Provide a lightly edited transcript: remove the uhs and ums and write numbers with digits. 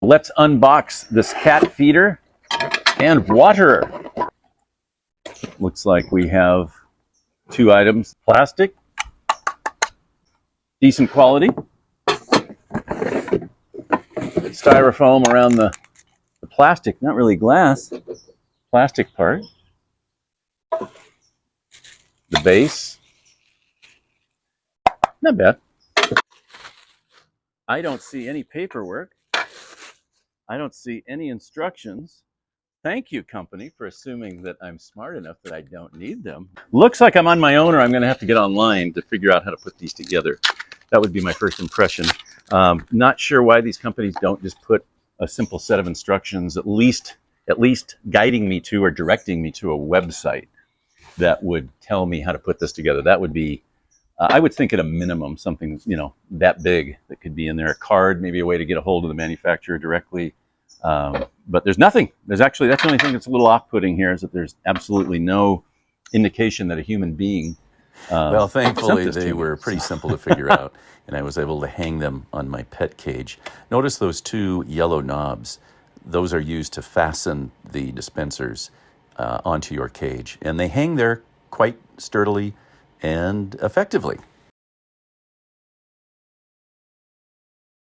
let's unbox this cat feeder and waterer. Looks like we have 2 items. Plastic, decent quality. Styrofoam around the plastic, not really glass, plastic part. The base, not bad. I don't see any paperwork. I don't see any instructions. Thank you, company, for assuming that I'm smart enough that I don't need them. Looks like I'm on my own, or I'm going to have to get online to figure out how to put these together. That would be my first impression. Not sure why these companies don't just put a simple set of instructions, at least guiding me to or directing me to a website that would tell me how to put this together. That would be, I would think at a minimum, something, you know, that big that could be in there. A card, maybe a way to get a hold of the manufacturer directly. But there's nothing. That's the only thing that's a little off-putting here, is that there's absolutely no indication that a human being. Well, thankfully they were pretty simple to figure out, and I was able to hang them on my pet cage. Notice those 2 yellow knobs. Those are used to fasten the dispensers onto your cage, and they hang there quite sturdily and effectively.